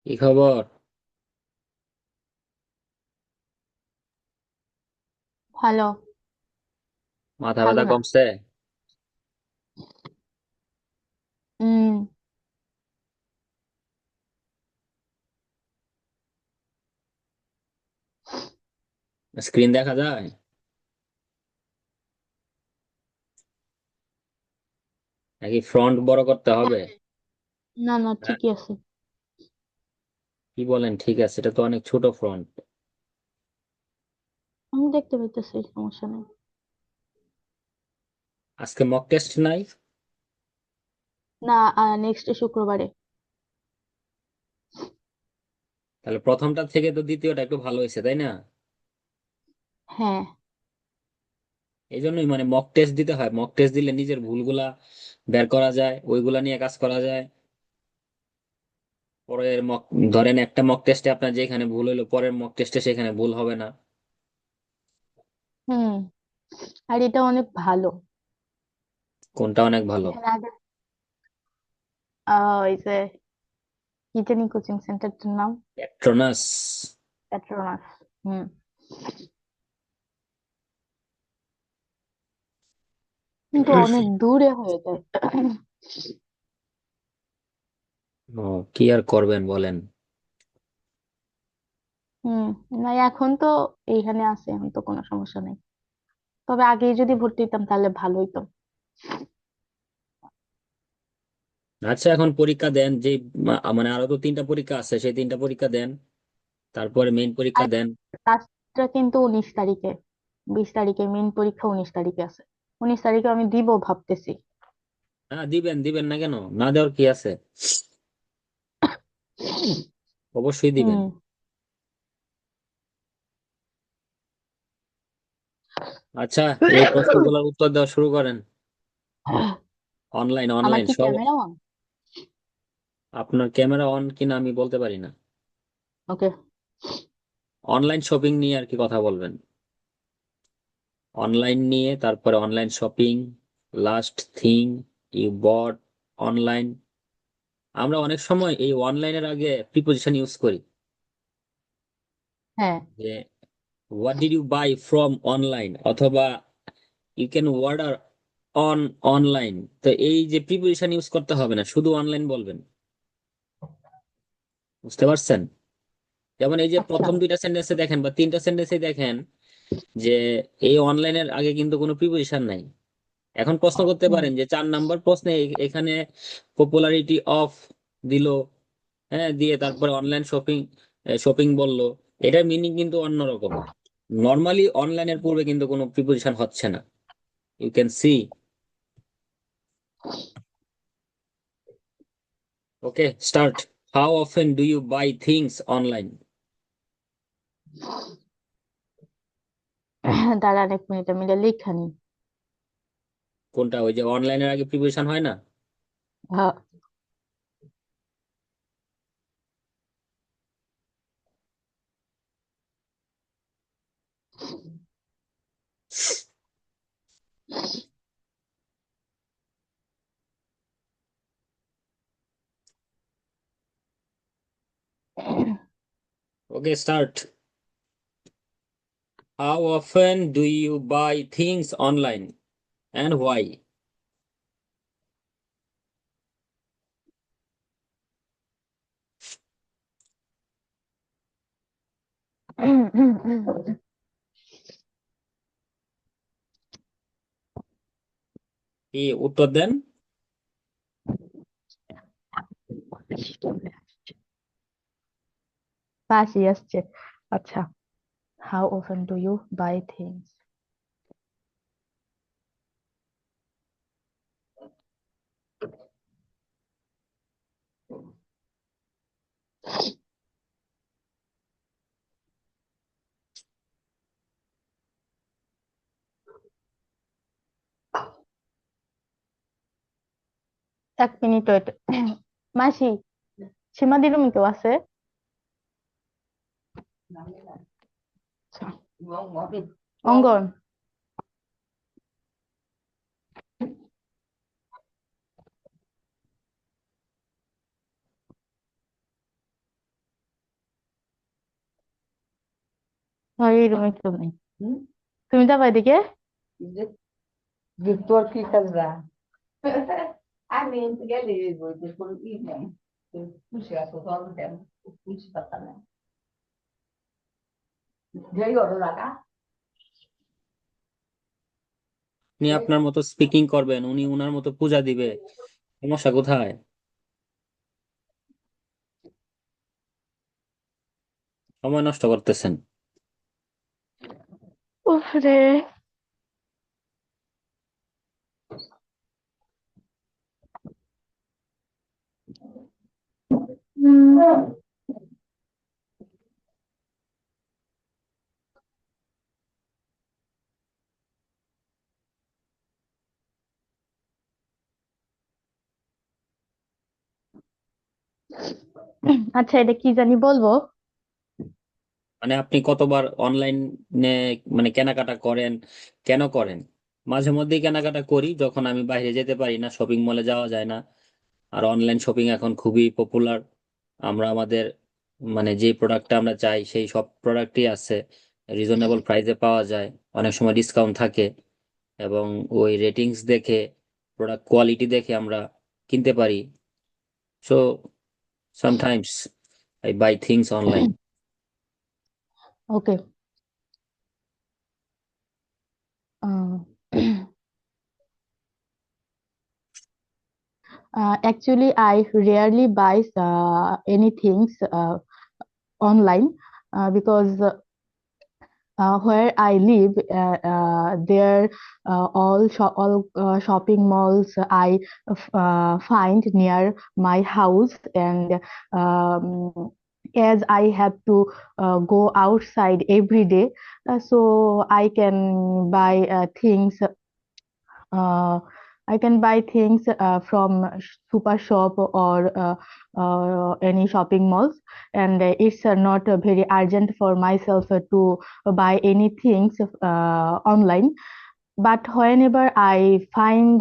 কি খবর? ভালো। মাথা ভালো ব্যথা না। কমছে? উম স্ক্রিন দেখা যায় নাকি ফ্রন্ট বড় করতে হবে? না না, হ্যাঁ, ঠিকই আছে। কি বলেন ঠিক আছে? এটা তো অনেক ছোট ফ্রন্ট। আমি দেখতে পাইতেছি, সমস্যা নেই। আজকে মক টেস্ট নাই? না, নেক্সট শুক্রবারে। তাহলে প্রথমটা থেকে তো দ্বিতীয়টা একটু ভালো হয়েছে, তাই না? হ্যাঁ। এই জন্যই মানে মক টেস্ট দিতে হয়। মক টেস্ট দিলে নিজের ভুলগুলা বের করা যায়, ওইগুলা নিয়ে কাজ করা যায়। পরের মক ধরেন একটা মক টেস্টে আপনার যেখানে ভুল হইলো, পরের মক টেস্টে সেখানে ভুল হবে না। হুম। আর এটা অনেক ভালো। কোনটা অনেক ভালো? এখানে আগে ওই যে কি জানি কোচিং সেন্টারটার নাম? পেট্রোনাস। পেট্রোনাস। হুম। কিন্তু অনেক দূরে হয়ে যায়। ও, কি আর করবেন বলেন। হুম। না, এখন তো এইখানে আছে, এখন তো কোনো সমস্যা নেই। তবে আগেই যদি ভর্তি হইতাম তাহলে ভালো হইতো। আচ্ছা, এখন পরীক্ষা দেন যে মানে আরো তো তিনটা পরীক্ষা আছে, সেই তিনটা পরীক্ষা দেন, তারপরে মেইন পরীক্ষা আর দেন। লাস্টটা কিন্তু 19 তারিখে। 20 তারিখে মেইন পরীক্ষা, 19 তারিখে আছে। 19 তারিখে আমি দিব ভাবতেছি। হ্যাঁ, দিবেন দিবেন না কেন? না দেওয়ার কি আছে? অবশ্যই দিবেন। হুম। আচ্ছা, এই প্রশ্নগুলোর উত্তর দেওয়া শুরু করেন। অনলাইন আমার অনলাইন কি সব। Camera on? আপনার ক্যামেরা অন কিনা আমি বলতে পারি না। ওকে। অনলাইন শপিং নিয়ে আর কি কথা বলবেন? অনলাইন নিয়ে, তারপরে online shopping, last thing you bought online. আমরা অনেক সময় এই অনলাইনের আগে প্রিপোজিশন ইউজ করি, হ্যাঁ। যে what did you buy from online, অথবা you can order on online. তো এই যে প্রিপোজিশন ইউজ করতে হবে না, শুধু অনলাইন বলবেন। বুঝতে পারছেন? যেমন এই যে আচ্ছা। প্রথম দুইটা সেন্টেন্সে দেখেন বা তিনটা সেন্টেন্সে দেখেন যে এই অনলাইনের আগে কিন্তু কোনো প্রিপোজিশন নাই। এখন প্রশ্ন করতে হুম। পারেন যে 4 নাম্বার প্রশ্নে এখানে পপুলারিটি অফ দিল, হ্যাঁ, দিয়ে তারপরে অনলাইন শপিং শপিং বললো। এটার মিনিং কিন্তু অন্যরকম। নর্মালি অনলাইনের পূর্বে কিন্তু কোনো প্রিপোজিশন হচ্ছে না। You can see. Okay, start. How often do you buy things online? দাঁড়ান 1 মিনিট, আমি এটা লেখা নিই। কোনটা? ওই যে অনলাইনের আগে প্রিপোজিশন হয় না? হ্যাঁ। Okay, start. How often do you buy things online and why? কি উত্তর দেন? পাশে আসছে। আচ্ছা। How often do you buy things? এক মিনিট ওয়েট। মাসি, সীমাদি রুমে কেউ আছে? আচ্ছা। অঙ্গন। এই রুমে কেউ নেই। তুমি যাবা এদিকে? তোর কি কাজরা আমি গেলে বলতে কোনো ই নেই খুশি আছো সব দেন খুশি পাতা নেই যাই ওর লাগা উনি আপনার মতো স্পিকিং করবেন, উনি উনার মতো পূজা দিবে, সমস্যা কোথায়? সময় নষ্ট করতেছেন। উফ রে। উম, আচ্ছা, এটা কি জানি বলবো। মানে আপনি কতবার অনলাইনে মানে কেনাকাটা করেন, কেন করেন? মাঝে মধ্যেই কেনাকাটা করি যখন আমি বাইরে যেতে পারি না, শপিং মলে যাওয়া যায় না। আর অনলাইন শপিং এখন খুবই পপুলার। আমরা আমাদের মানে যে প্রোডাক্টটা আমরা চাই সেই সব প্রোডাক্টই আছে, রিজনেবল প্রাইসে পাওয়া যায়, অনেক সময় ডিসকাউন্ট থাকে, এবং ওই রেটিংস দেখে, প্রোডাক্ট কোয়ালিটি দেখে আমরা কিনতে পারি। So sometimes I by things online. Okay. Actually, I rarely buy anything online because where I live, there all shopping malls I find near my house, and as I have to go outside every day, so uh, I can buy things from super shop or any shopping malls, and it's not very urgent for myself to buy any things online. But whenever I find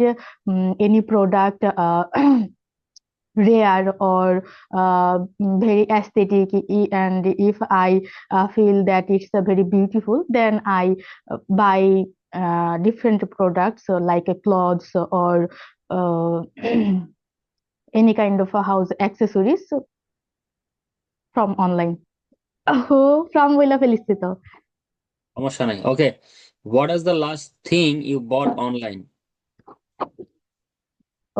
any product rare or very aesthetic, and if I feel that it's very beautiful, then I buy different products, like clothes or uh, any kind of a house accessories from online. Oh, from Villa Felicito. সমস্যা নাই, okay. What is the last thing you bought online?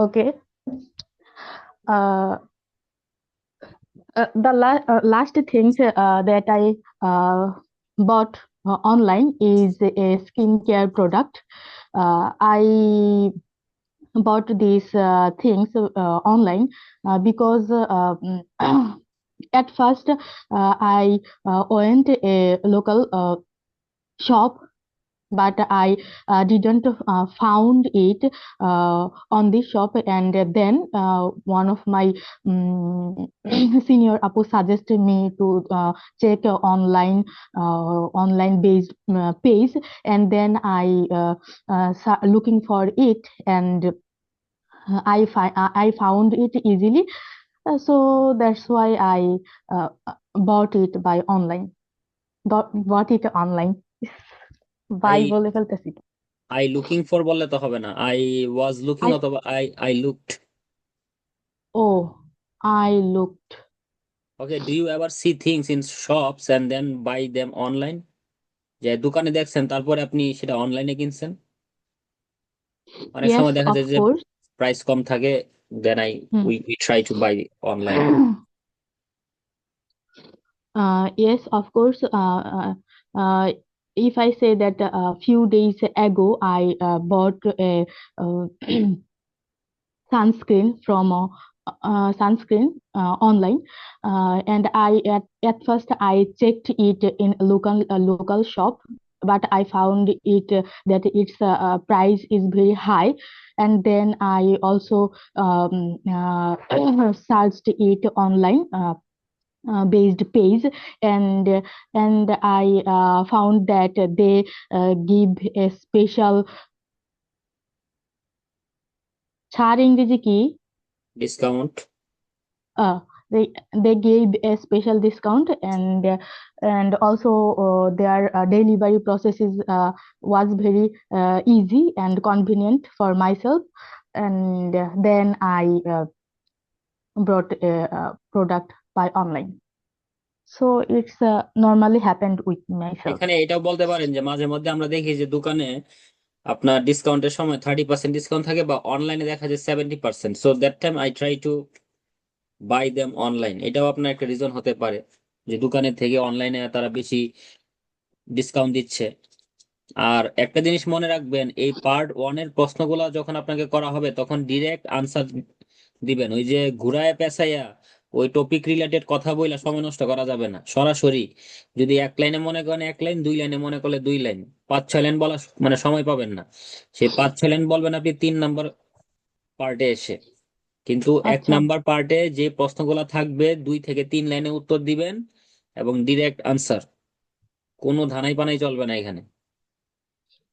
Okay. Uh, the last things that I bought online is a skincare product. I bought these things online because at first I went a local shop, but I didn't found it on this shop, and then one of my senior apu suggested me to check online based page, and then I looking for it, and I found it easily. So that's why I bought it by online. Bought it online. I buy বলে ফেলতেছি। I looking for বললে তো হবে না, I was looking I অথবা I looked. Oh, I looked. Okay, do you ever see things in shops and then buy them online? যে দোকানে দেখছেন তারপরে আপনি সেটা অনলাইনে কিনছেন। অনেক সময় Yes, দেখা of যায় যে course. প্রাইস কম থাকে, then Hmm. We try to buy online. Yes, of course. If I say that a few days ago I bought a sunscreen from sunscreen online, and at first I checked it in a local shop, but I found it that its price is very high, and then I also searched it online. Based page, and I found that they give a special ছাড় ইংরেজি কি? Discount. they gave a special discount, and also their delivery process was very easy and convenient for myself, and then I brought a product by online. So it's normally happened with myself. এখানে এটাও বলতে পারেন যে মাঝে মধ্যে আমরা দেখি যে দোকানে আপনার ডিসকাউন্টের সময় 30% ডিসকাউন্ট থাকে, বা অনলাইনে দেখা যায় 70%। So that time I try to buy them online. এটাও আপনার একটা রিজন হতে পারে যে দোকানের থেকে অনলাইনে তারা বেশি ডিসকাউন্ট দিচ্ছে। আর একটা জিনিস মনে রাখবেন, এই পার্ট 1-এর প্রশ্নগুলো যখন আপনাকে করা হবে তখন ডিরেক্ট আনসার দিবেন। ওই যে ঘুরায় পেঁচাইয়া ওই টপিক রিলেটেড কথা বইলা সময় নষ্ট করা যাবে না। সরাসরি যদি এক লাইনে মনে করেন এক লাইন, 2 লাইনে মনে করলে 2 লাইন, 5-6 লাইন বলা মানে সময় পাবেন না। সেই 5-6 লাইন বলবেন আপনি 3 নাম্বার পার্টে এসে। কিন্তু 1 আচ্ছা, নাম্বার পার্টে যে প্রশ্নগুলো থাকবে 2 থেকে 3 লাইনে উত্তর দিবেন এবং ডিরেক্ট আনসার। কোনো ধানাই পানাই চলবে না এখানে।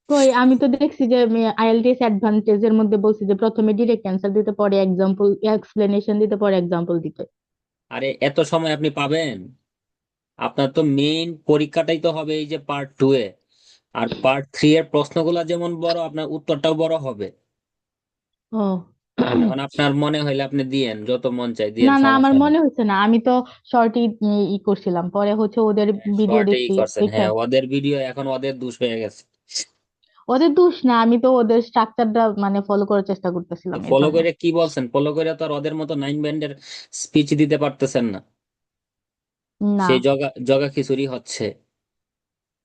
কই আমি তো দেখছি যে আইএলটিএস অ্যাডভান্টেজ এর মধ্যে বলছি যে প্রথমে ডিরেক্ট অ্যান্সার দিতে, পরে এক্সাম্পল এক্সপ্লেনেশন দিতে, পরে এক্সাম্পল দিতে। আরে এত সময় আপনি পাবেন? আপনার তো মেইন পরীক্ষাটাই তো হবে এই যে পার্ট 2-এ। আর পার্ট 3-এর প্রশ্নগুলো যেমন বড়, আপনার উত্তরটাও বড় হবে। ও এখন আপনার মনে হইলে আপনি দিয়েন, যত মন চাই না দিয়েন, না, আমার সমস্যা নেই। মনে হচ্ছে না, আমি তো শর্টই ই করছিলাম, পরে হচ্ছে ওদের ভিডিও শর্টেই দেখছি করছেন, দেখে। হ্যাঁ, ওদের ভিডিও এখন ওদের দোষ হয়ে গেছে। ওদের দোষ না, আমি তো ওদের স্ট্রাকচারটা মানে ফলো করার চেষ্টা করতেছিলাম এই ফলো জন্য। করে কি বলছেন? ফলো করে তো আর ওদের মতো 9 ব্যান্ডের স্পিচ দিতে পারতেছেন না। না। সেই জগা জগা খিচুড়ি হচ্ছে।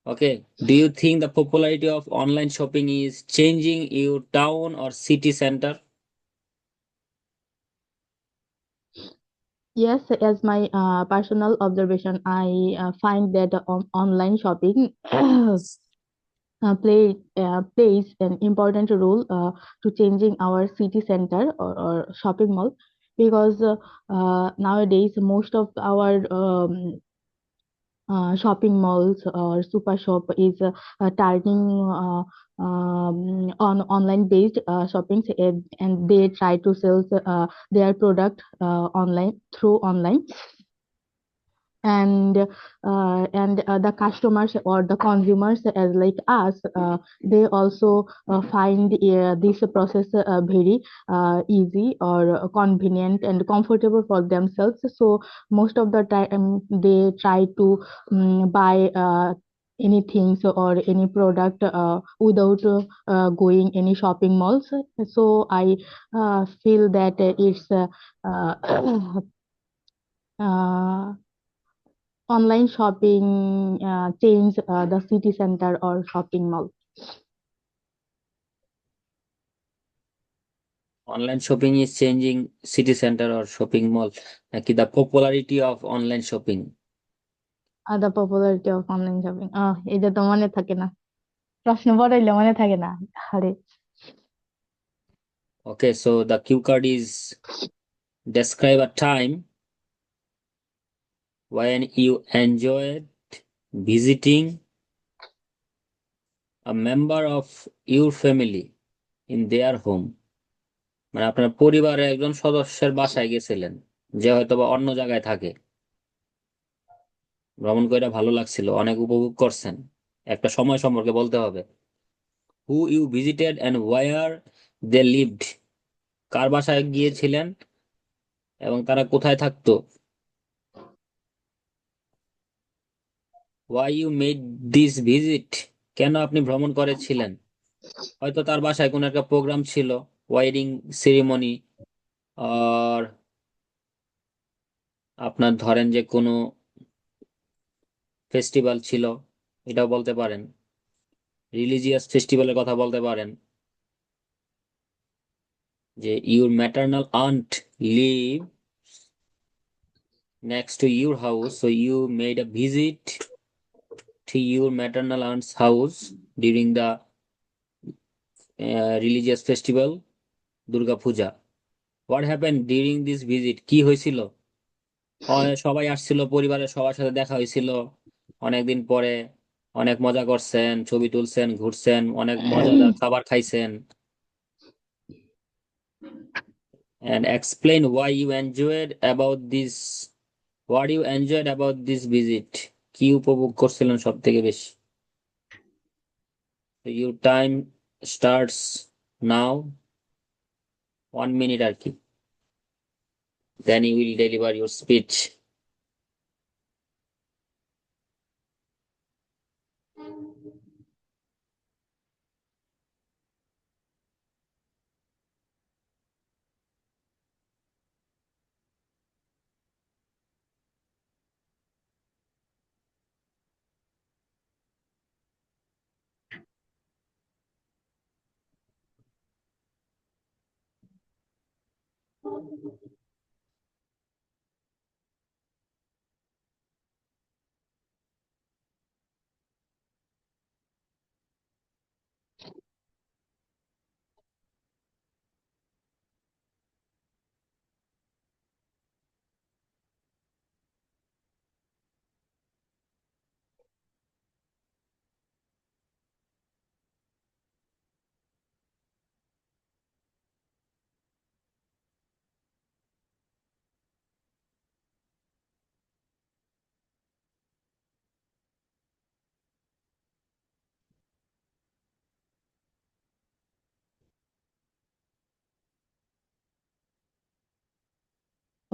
Okay. Do you think the popularity of online shopping is changing your town or city center? Yes, as my personal observation, I find that online shopping plays an important role to changing our city center or shopping mall, because nowadays most of our shopping malls or super shop is turning on online based shoppings, and they try to sell their product online through online, and the customers or the consumers as like us, they also find this process very easy or convenient and comfortable for themselves. So most of the time they try to buy anything or any product without going any shopping malls. So I feel that it's uh, online shopping change the city center or shopping mall. Online shopping is changing city center or shopping mall. Like the popularity of online shopping. The popularity of online shopping, এটা তো মনে থাকে না, প্রশ্ন পড়াইলে মনে থাকে না। আরে Okay, so the cue card is describe a time when you enjoyed visiting a member of your family in their home. মানে আপনার পরিবারের একজন সদস্যের বাসায় গেছিলেন, যে হয়তো বা অন্য জায়গায় থাকে। ভ্রমণ করে ভালো লাগছিল, অনেক উপভোগ করছেন। একটা সময় সম্পর্কে বলতে হবে। Who you visited and where they lived. কার বাসায় গিয়েছিলেন এবং তারা কোথায় থাকতো। Why you made this visit. কেন আপনি ভ্রমণ করেছিলেন। হয়তো তার বাসায় কোনো একটা প্রোগ্রাম ছিল, ওয়েডিং সেরিমনি, আর আপনার ধরেন যে কোনো ফেস্টিভ্যাল ছিল, এটাও বলতে পারেন। রিলিজিয়াস ফেস্টিভ্যালের কথা বলতে পারেন, যে your maternal aunt live next to your house, so you made a visit to your maternal aunt's house during the religious festival Durga Puja. What happened during this visit? কি হয়েছিল? সবাই আসছিল, পরিবারের সবার সাথে দেখা হয়েছিল অনেকদিন পরে। অনেক মজা করছেন, ছবি তুলছেন, ঘুরছেন, অনেক মজাদার খাবার খাইছেন। and explain why you enjoyed about this. What you enjoyed about this visit? কি উপভোগ করছিলেন সব থেকে বেশি? Your time starts now. 1 minute আর কি। Then you will deliver your speech.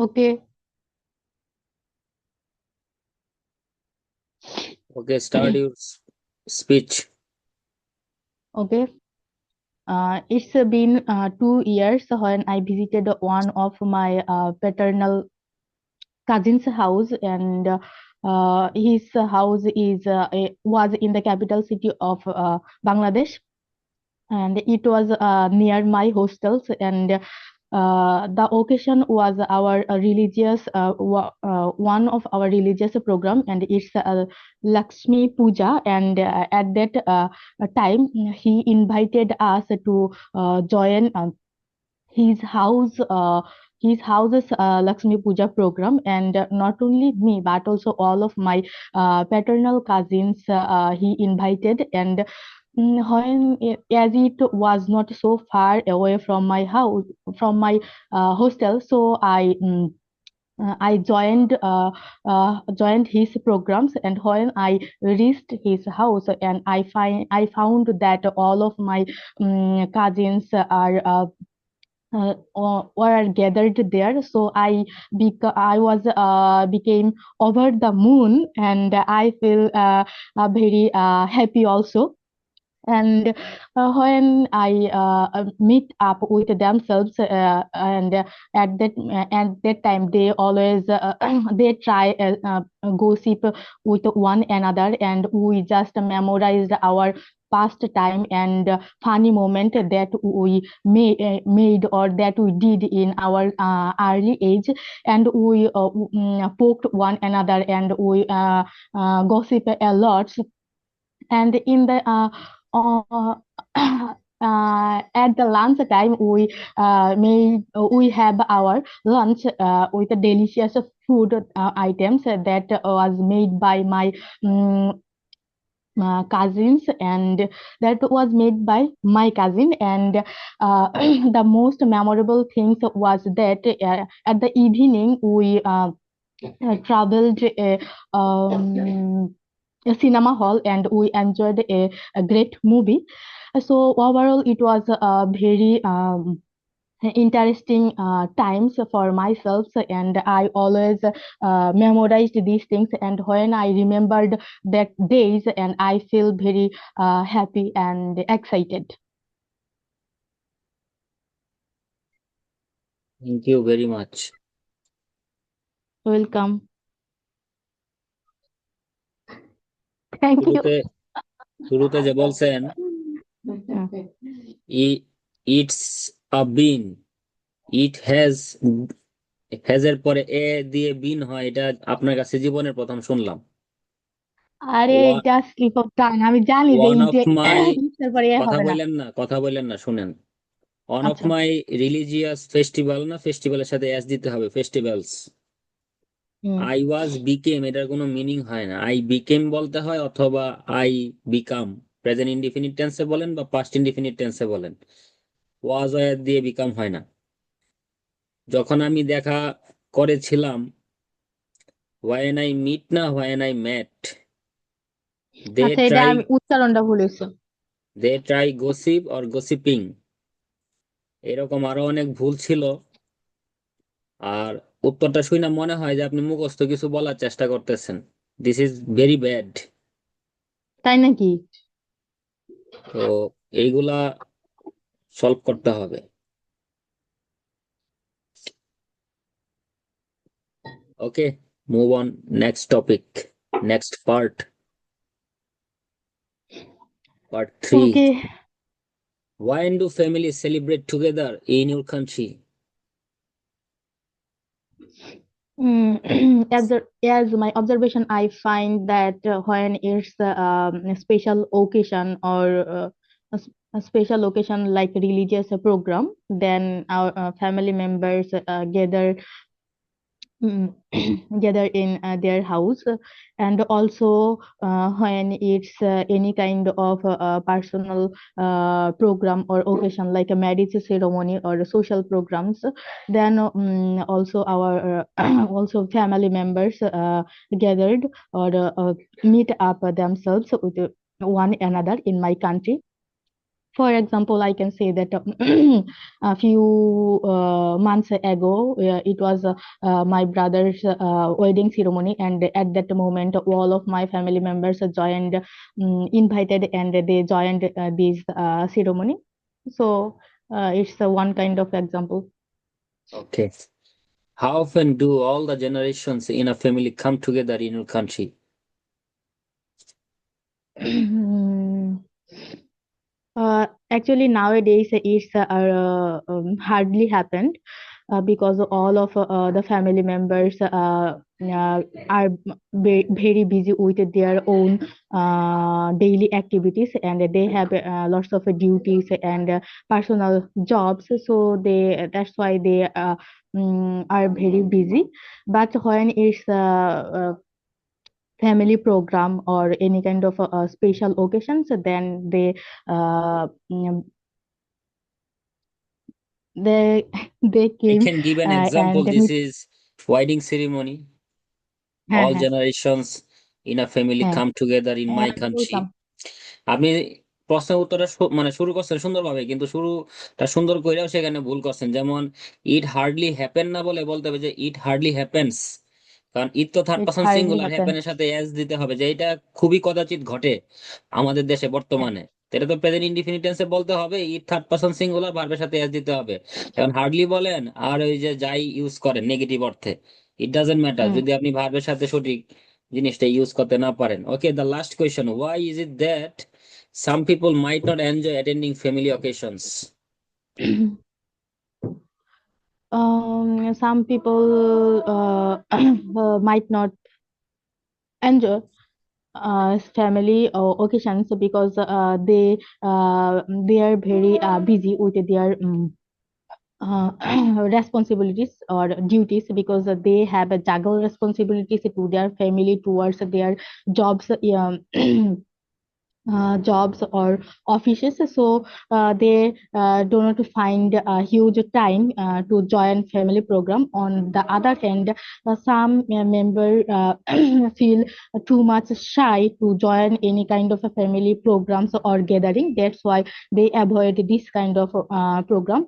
Okay. Okay, start your speech. Okay. It's been 2 years when I visited one of my paternal cousin's house, and his house was in the capital city of Bangladesh, and it was near my hostels. And the occasion was our one of our religious program, and it's Lakshmi Puja. And at that time, he invited us to join his house. His house's Lakshmi Puja program, and not only me but also all of my paternal cousins he invited. And as it was not so far away from my house, from my hostel, so I joined his programs. And when I reached his house, and I found that all of my cousins are were gathered there. So I was became over the moon, and I feel very happy also. And when I meet up with themselves, and at that time they always they try gossip with one another, and we just memorized our past time and funny moment that we made or that we did in our early age. And we poked one another, and we gossip a lot. And in the at the lunch time, we have our lunch with the delicious food items that was made by my um, cousins, and that was made by my cousin. And the most memorable things was that at the evening we traveled a cinema hall, and we enjoyed a great movie. So overall, it was a very interesting times for myself, and I always memorized these things. And when I remembered that days, and I feel very happy and excited. Thank you very much. Welcome. Thank you. শুরুতে যে বলছেন it's a bin, it has এর পরে এ দিয়ে বিন হয়, এটা আপনার কাছে জীবনের প্রথম শুনলাম। আরে এটা স্লিপ অফ টাং, আমি জানি যে ওয়ান অফ মাই ইটের পরে এ হবে না। কথা বললেন না, শুনেন। ওয়ান অফ আচ্ছা। মাই রিলিজিয়াস ফেস্টিভ্যাল, না ফেস্টিভ্যালের সাথে এস দিতে হবে, ফেস্টিভ্যালস। আই ওয়াজ বিকেম, এটার কোনো মিনিং হয় না। আই বিকেম বলতে হয়, অথবা আই বিকাম, প্রেজেন্ট ইনডিফিনিট টেন্সে বলেন বা পাস্ট ইনডিফিনিট টেন্সে বলেন। ওয়াজ দিয়ে বিকাম হয় না। যখন আমি দেখা করেছিলাম, when I meet না when I met, they আচ্ছা, এটা try আমি উচ্চারণটা ভুল হয়েছে। they try gossip or gossiping, এরকম আরো অনেক ভুল ছিল। আর উত্তরটা শুনে মনে হয় যে আপনি মুখস্থ কিছু বলার চেষ্টা করতেছেন। This is very bad. তাই নাকি? তো এইগুলা সলভ করতে হবে। Okay, move on, next topic, next part 3। ওকে। When do families celebrate together in your country? As my observation, I find that when it's a special occasion or a special occasion like religious program, then our family members mm, gather in their house, and also when it's any kind of personal program or occasion like a marriage ceremony or social programs, then also our also family members gathered or meet up themselves with one another in my country. For example, I can say that a few months ago, it was my brother's wedding ceremony, and at that moment, all of my family members joined, invited, and they joined this ceremony. So it's one kind of example. Okay. How often do all the generations in a family come together in your country? Actually, nowadays it's hardly happened because all of the family members are very busy with their own daily activities, and they have lots of duties and personal jobs. So that's why they are very busy. But when it's family program or any kind of special occasions, then uh, mm, they they I came can give an and example. This meet. is wedding ceremony. হ্যাঁ, All হ্যাঁ, generations in a family হ্যাঁ, come together in my আমি country. বলতাম। আপনি প্রশ্নের উত্তরটা মানে শুরু করছেন সুন্দরভাবে, কিন্তু শুরুটা সুন্দর কইরাও সেখানে ভুল করছেন। যেমন ইট হার্ডলি হ্যাপেন না বলে বলতে হবে যে ইট হার্ডলি হ্যাপেন্স। কারণ ইট তো third It person hardly singular, happens. হ্যাপেনের সাথে এস দিতে হবে, যে এটা খুবই কদাচিৎ ঘটে আমাদের দেশে বর্তমানে। তো এটা তো প্রেজেন্ট ইনডিফিনিট টেন্সে বলতে হবে, ইট থার্ড পারসন সিঙ্গুলার, ভার্বের সাথে এস দিতে হবে। এখন হার্ডলি বলেন আর ওই যে যাই ইউজ করেন নেগেটিভ অর্থে, ইট ডাজেন্ট ম্যাটার হুম। যদি আপনি ভার্বের সাথে সঠিক জিনিসটা ইউজ করতে না পারেন। Okay, the last question, why is it that some people might not enjoy attending family occasions? Some people might not enjoy family occasions because they are very busy with their uh, responsibilities or duties, because they have a juggle responsibilities to their family towards their jobs. Jobs or offices, so they do not find a huge time to join family program. On the other hand, some member feel too much shy to join any kind of a family programs or gathering. That's why they avoid this kind of program.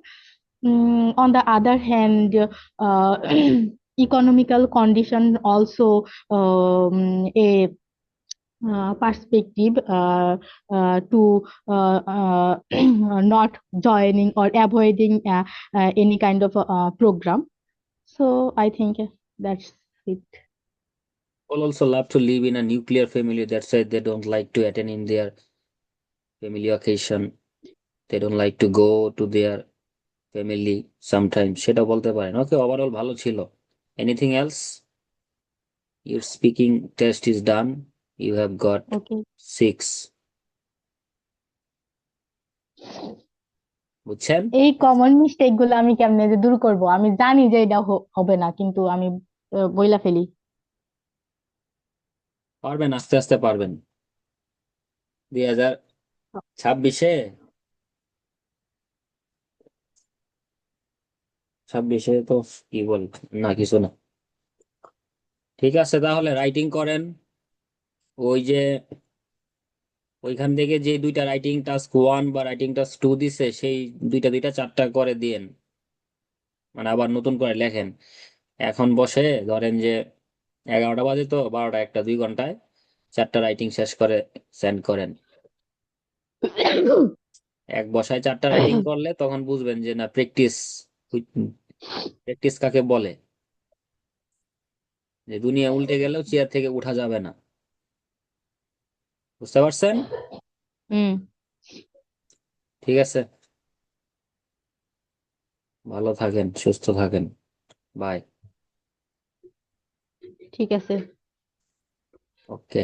On the other hand, uh, economical condition also a perspective to not joining or avoiding any kind of program. So I think that's it. People also love to live in a nuclear family. That's why they don't like to attend in their family occasion. They don't like to go to their family sometimes. সেটা বলতে পারেন। ওকে, overall ভালো ছিল। Anything else? Your speaking test is done. You have got Okay. 6. বুঝছেন? এই common mistake গুলো আমি কেমনে যে দূর করব? আমি জানি যে এটা হবে না, কিন্তু আমি বইলা ফেলি। পারবেন, আস্তে আস্তে পারবেন। 2026-এ 26-এ তো কি বল, না কিছু না। ঠিক আছে, তাহলে রাইটিং করেন। ওই যে ওইখান থেকে যে দুইটা রাইটিং টাস্ক 1 বা রাইটিং টাস্ক 2 দিছে, সেই দুইটা দুইটা 4টা করে দিয়েন, মানে আবার নতুন করে লেখেন। এখন বসে ধরেন যে 11টা বাজে, তো 12টা 1টা 2 ঘন্টায় 4টা রাইটিং শেষ করে সেন্ড করেন। এক বসায় 4টা রাইটিং করলে তখন বুঝবেন যে না, প্র্যাকটিস, প্র্যাকটিস কাকে বলে, যে দুনিয়া উল্টে গেলেও চেয়ার থেকে উঠা যাবে না। বুঝতে পারছেন? হুম, ঠিক আছে, ভালো থাকেন, সুস্থ থাকেন। বাই। ঠিক আছে। ওকে।